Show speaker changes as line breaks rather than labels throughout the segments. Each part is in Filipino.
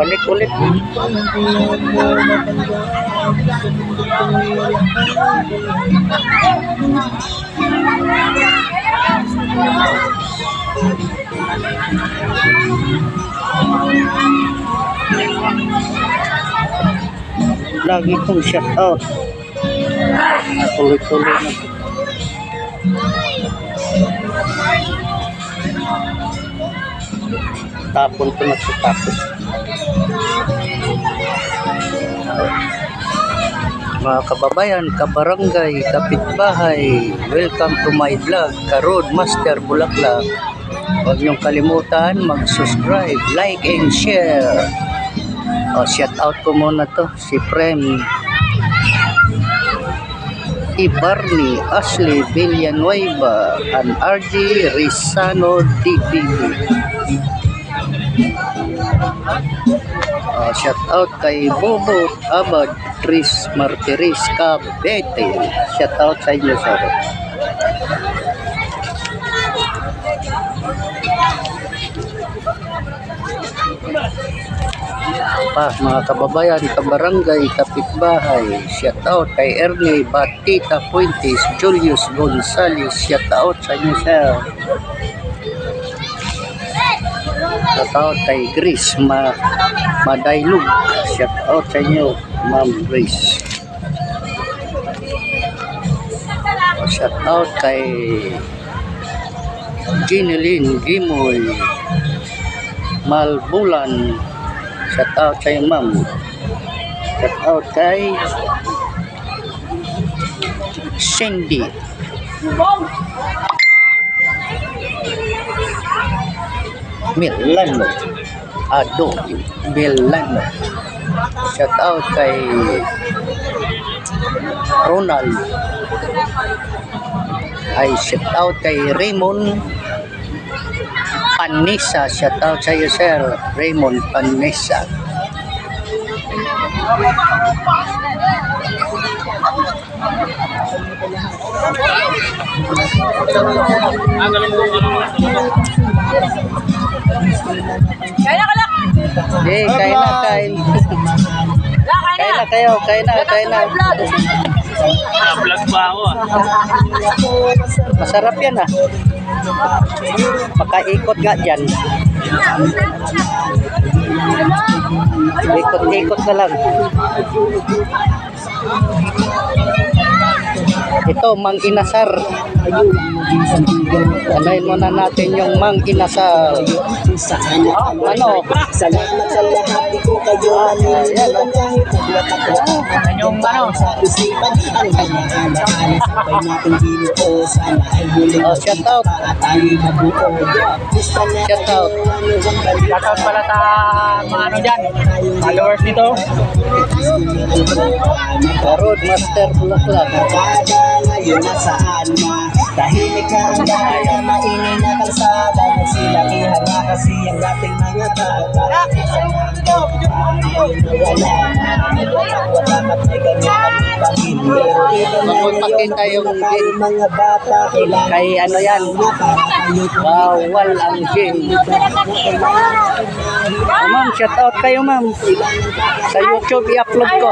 Balik ulit. Lagi kong shout out. Tuloy-tuloy na. Tapon ko na sa tapos. Mga kababayan, kabarangay, kapitbahay, welcome to my vlog, Ka-Road Master Bulaklak. Huwag niyong kalimutan mag-subscribe, like and share. Shout out ko muna to, si Prem Ibarni, Ashley Villanueva, and RG Rizano DPB. Shout out kay Bobo Abad Tris Martiris Cabete. Shout out sa inyo, sir. Mga kababayan, kabarangay, kapitbahay, shout out kay Ernie Batita Fuentes, Julius Gonzales, shout out sa inyo, sir. Shout out kay Grace Madaylug, shout out sa inyo, Ma'am Grace. Shout out kay Ginelyn Gimoy Malbulan, shout out sa iyo, ma'am. Shout out kay Cindy Milano Ado Milano. Shout out kay Ronald. Ay, shout out kay Raymond Panisa. Shout out sa iyo, sir. Raymond Panisa.
Kain na kalak.
Kain na, kain. Kain na kayo, kain na, kain na.
Vlog pa ako ah.
Masarap yan ah. Makaikot nga dyan. Ikot-ikot na lang. Ito, Mang Inasar. Anayin muna natin yung Mang Inasar. Ano?
Salamat sa lahat ko kayo.
Yung ano?
Shout out. Shout out.
Shout out pala sa mga ano dyan, followers nito.
Ka-Road Master Bulaklak.
Ngayon nasaan na tahimik na ang bahay na maingay na kalsada. Nagsilakihan na kasi ang dating mga bata.
Magpakita yung
mga bata
kay ano yan, bawal ang gin. Ma'am, shout out kayo, ma'am. Sa YouTube i-upload ko.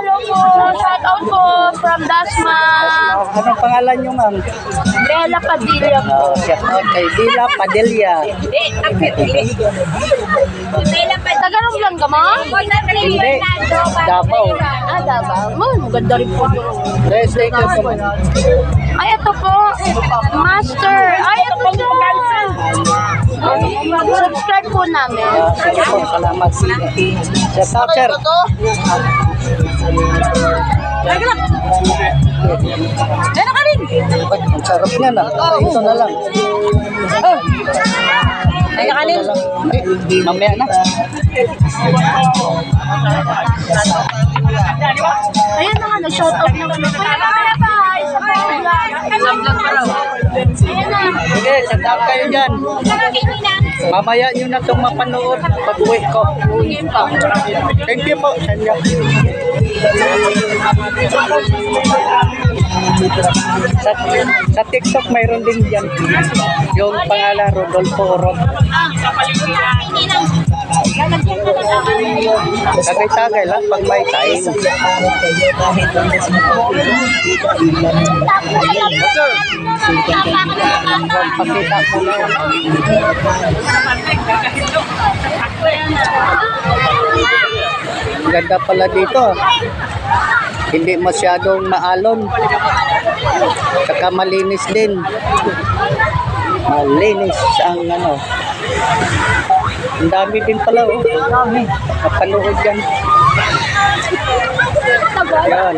Shout out po from Dasma.
Anong pangalan nyo, ma'am?
Bella Padilla po.
Shout out kay Bella Padilla.
Tagalog lang ka mo?
Hindi, Davao.
Davao. Maganda rin po.
Thank you so much.
Ay, ito po. Master. Ay, ito po. Subscribe po namin.
Sige po, salamat. Shout out, sir.
Gano'n ka rin?
Ay, ang sarap niya na. Ito na lang.
Gano'n ka rin?
Mamaya na.
Ayan na nga, nag-shout out naman. Bye! Sa vlog pa raw. Ayan na.
Sige. shout out kayo dyan. Mamaya nyo na itong mapanood pag-uwi ko. Thank you po sa inyo. Sa TikTok mayroon din dyan. Yung pangalan Rodolfo Orot. Tagay-tagay lang pag may time. Pakita ko na. Ganda pala dito. Hindi masyadong maalon. Saka malinis din. Malinis ang ano. Ang dami din pala, oh. Napanood yan. Yan.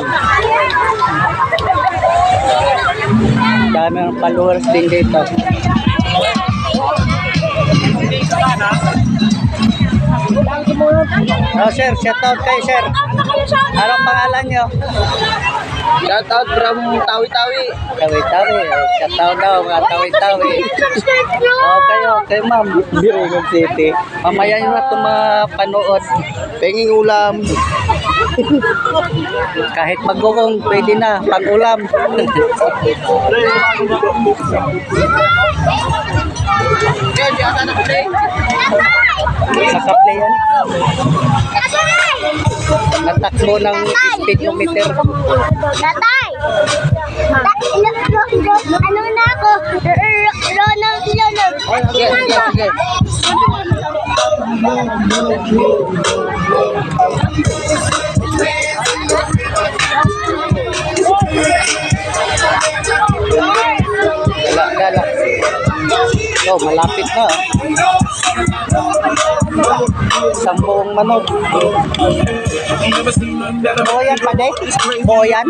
Dami ng followers din dito. Oh, sir, shout out kayo, sir. Anong pangalan nyo?
Shout out from Tawi-Tawi.
Tawi-tawi. Shout out daw, mga tawi-tawi. Okay, ma'am. Biringan City. Mamaya nyo na ito mapanood.
Penging ulam.
Kahit magugong, pwede na. Pag-ulam. Naka-play yan. Natakbo ng speedometer.
Tatay! Ano na ako? Ronald Leonard.
Sige. Gala. Oh, malapit na. Sambuong manok. Boyan pa de? Boyan?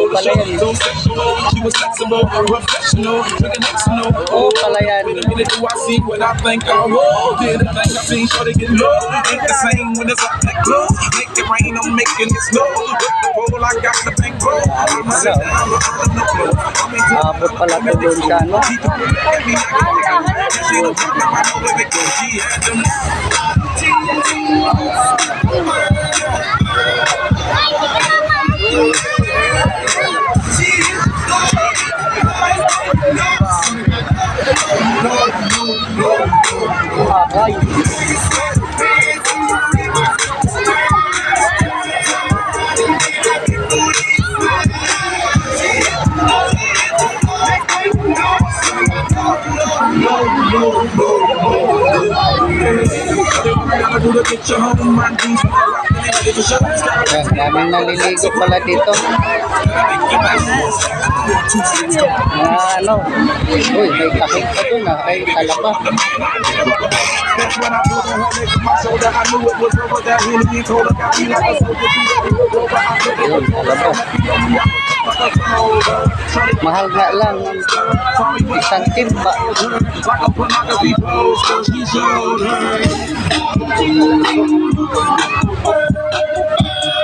Pala yan. Oh, pala yan. Abot pala ko doon sa ano. Agay. Daming naliligo pala dito. Ano? Uy, may takip pa dun ah. Ay, talaba. Yun, talaba. Mahal nga lang isang timba.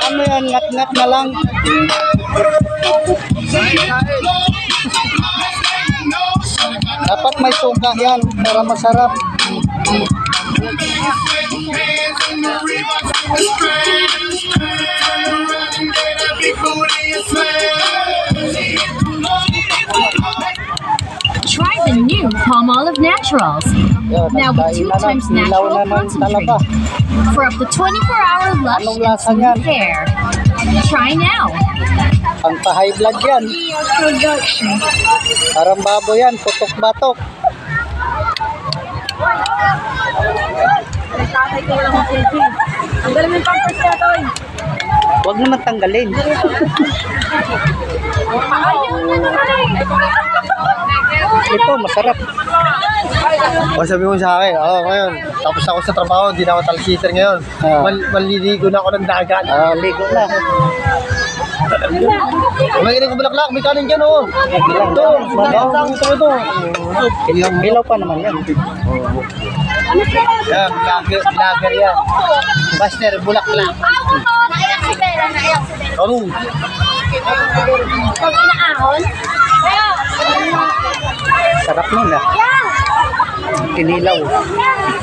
Ano yan, ngat-ngat na lang. Dapat may suka yan para masarap.
Try the new Palmolive Naturals.
Yan,
Now with 2 times natural concentrate for up to 24-hour lush
Anong
and
lasa
smooth
niyan?
hair. Try now.
Pang pa-high blood yan. Parang baboy yan, putok-batok.
Ang galing yung pampers niya, Toy.
Huwag naman tanggalin. Ito, masarap.
O sabi mo sa akin, ngayon, tapos ako sa trabaho, hindi na ako talsiser ngayon. Maliligo na ako ng dagat.
Ligo na.
Umaginig ko bulaklak, may kanin dyan oh. Ito, ito.
Hilaw pa naman yan.
Yan, lager yan. Buster, bulaklak. Ano?
Pag inaahon.
Sarap nun ah. Kinilaw.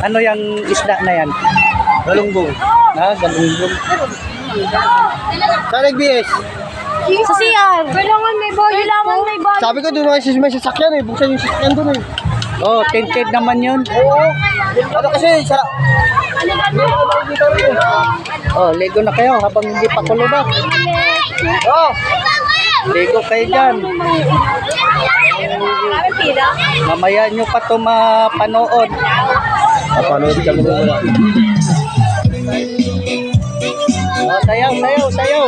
Ano yung isda na yan?
Galunggong.
Galunggong.
Saan nag-BS?
Sa CR. Kailangan may bayad.
Sabi ko doon may sasakyan eh. Buksan yung sasakyan doon eh.
Oh, tinted naman yun.
Oo. Ano kasi,
Oh, ligo na kayo habang hindi pa kulubak.
Oh!
Ligo kayo dyan. Mamaya nyo pa ito mapanood.
Napanood kami doon.
Oh, sayaw, sayaw, sayaw.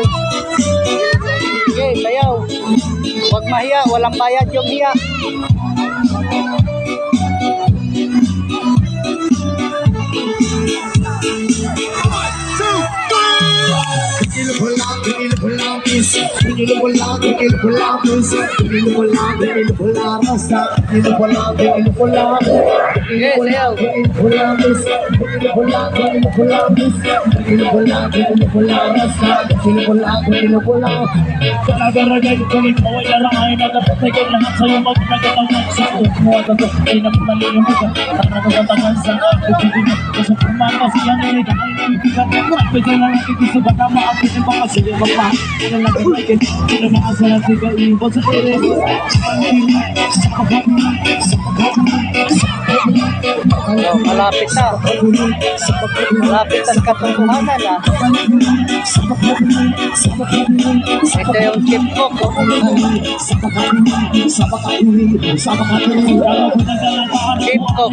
Sige, sayaw. Huwag mahiya, walang bayad yung hiya. Sige, sayaw. Oh, malapit na. Malapit ang katotohanan ah. Ito yung chip ko. Chip ko.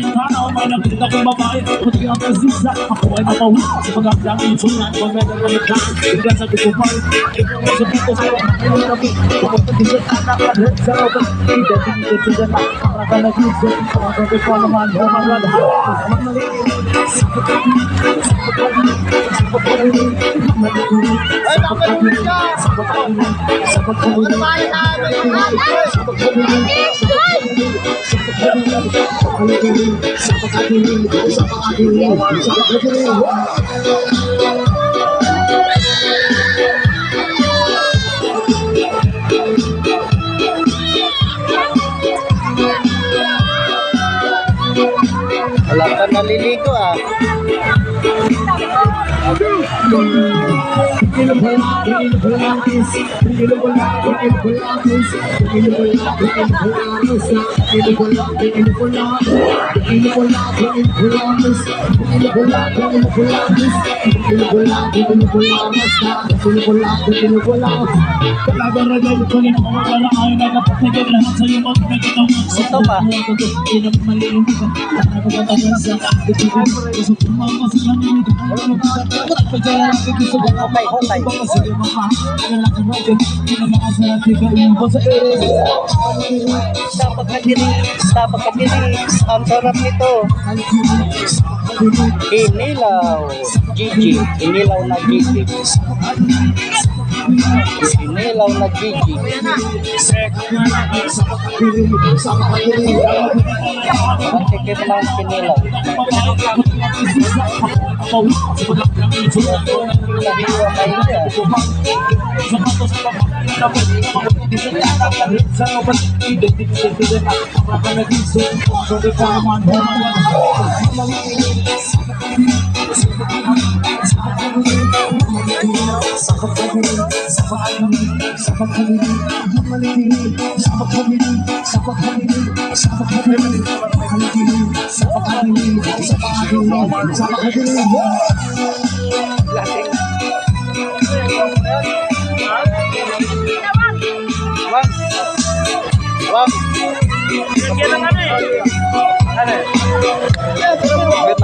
Wala ka naliligo ah. Ito ba? Hukay. Tapak kadiri. Ang sarap nito. Inilaw. Gigi. Inilaw na Gigi. Inilaw na Gigi. Ang tikim ng kinilaw. Wag.